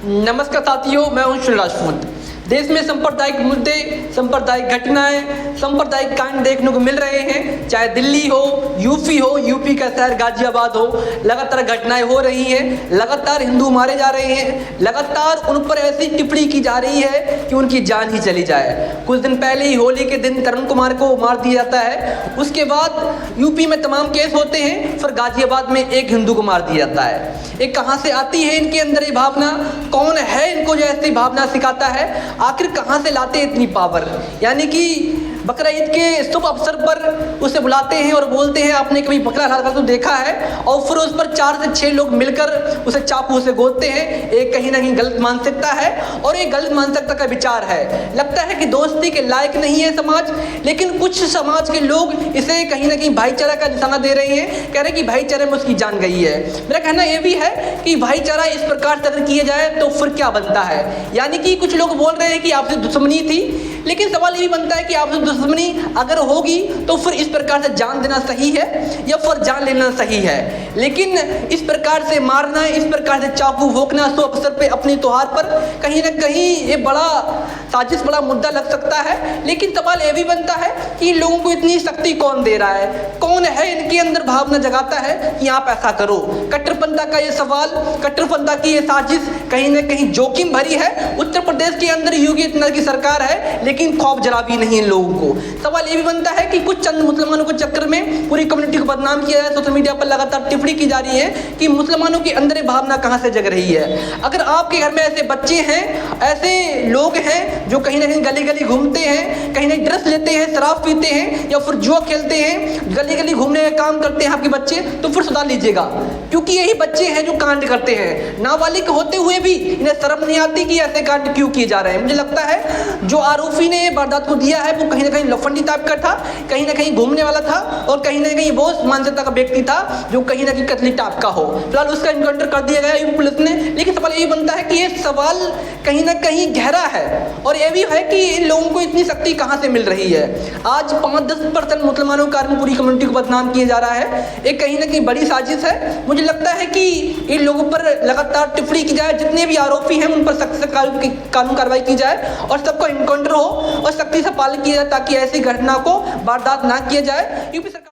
नमस्कार साथियों, मैं हूं श्री राजपूत। देश में सांप्रदायिक मुद्दे, सांप्रदायिक घटनाएं, सांप्रदायिक कांड देखने को मिल रहे हैं। चाहे दिल्ली हो, यूपी का शहर गाजियाबाद हो, लगातार घटनाएं हो रही हैं। लगातार हिंदू मारे जा रहे हैं। लगातार उन पर ऐसी टिप्पणी की जा रही है कि उनकी जान ही चली जाए। कुछ दिन पहले ही होली के दिन तरुण कुमार को मार दिया जाता है। उसके बाद यूपी में तमाम केस होते हैं, फिर गाजियाबाद में एक हिंदू को मार दिया जाता है। ये कहाँ से आती है इनके अंदर ये भावना? कौन है इनको जो ऐसी भावना सिखाता है? आखिर कहाँ से लाते हैं इतनी पावर? यानी कि बकरा ईद के शुभ अवसर पर उसे बुलाते हैं और बोलते हैं आपने कभी बकरा हलाल तो देखा है, और फिर उस पर 4 से 6 लोग मिलकर उसे चाकू से गोदते हैं। एक कहीं ना कहीं गलत मानसिकता है और एक गलत मानसिकता का विचार है। लगता है कि दोस्ती के लायक नहीं है समाज, लेकिन कुछ समाज के लोग इसे कहीं ना कहीं भाईचारा का निशाना दे रहे हैं। कह रहे हैं कि भाईचारे में उसकी जान गई है। मेरा कहना यह भी है कि भाईचारा इस प्रकार से अगर किया जाए तो फिर क्या बनता है? यानी कि कुछ लोग बोल रहे हैं कि आपसे दुश्मनी थी, लेकिन सवाल ये भी बनता है कि आपसे दुश्मनी अगर होगी तो फिर इस प्रकार से जान देना सही है या फिर जान लेना सही है? लेकिन इस प्रकार से मारना, इस प्रकार से चाकू भोंकना शुभ अवसर पे अपने त्योहार पर कहीं ना कहीं ये बड़ा साजिश, बड़ा मुद्दा लग सकता है। लेकिन सवाल ये भी बनता है कि लोगों को इतनी शक्ति कौन दे रहा है? कौन है इनके अंदर भावना जगाता है कि आप ऐसा करो? कट्टरपंथा का ये सवाल, कट्टरपंथा की ये साजिश कहीं ना कहीं जोखिम भरी है। उत्तर प्रदेश के अंदर योगी आदित्यनाथ की सरकार है, लेकिन खौफ जरा भी नहीं इन लोगों को। सवाल ये भी बनता है कि कुछ चंद मुसलमानों के चक्कर में पूरी कम्युनिटी को बदनाम किया है। सोशल मीडिया पर लगातार टिप्पणी की जा रही है कि मुसलमानों के अंदर भावना कहाँ से जग रही है। अगर आपके घर में ऐसे बच्चे हैं, ऐसे लोग हैं जो कहीं ना कहीं गली गली घूमते हैं, कहीं ना कहीं ड्रग्स लेते हैं, शराब पीते हैं या फिर जुआ खेलते हैं, गली गली घूमने का काम करते हैं आपके बच्चे, तो फिर सुधार लीजिएगा, क्योंकि यही बच्चे हैं जो कांड करते हैं। नाबालिग होते हुए भी इन्हें शर्म नहीं आती कि ऐसे कांड क्यों किए जा रहे हैं। मुझे लगता है जो आरोपी ने वारदात को दिया है वो कहीं ना कहीं लफंडी टाइप का था, कहीं ना कहीं घूमने वाला था और कहीं ना कहीं वो मानसिकता का व्यक्ति था जो कहीं ना कहीं कतली टाइप का हो। फिलहाल उसका इनकाउंटर कर दिया गया यूपी पुलिस ने। लेकिन सवाल ये बनता है कि ये सवाल कहीं ना कहीं गहरा है और ये भी है कि इन लोगों को इतनी शक्ति कहाँ से मिल रही है। आज 5-10% मुसलमानों के कारण पूरी कम्युनिटी को बदनाम किया जा रहा है। एक कहीं ना कहीं बड़ी साजिश है। मुझे लगता है कि इन लोगों पर लगातार टिप्पणी की जाए, जितने भी आरोपी हैं उन पर सख्त से कानून कार्रवाई की जाए और सबको इनकाउंटर हो और सख्ती से पालन किया जाए ताकि ऐसी घटना को वारदात ना किया जाए। यूपी सरकार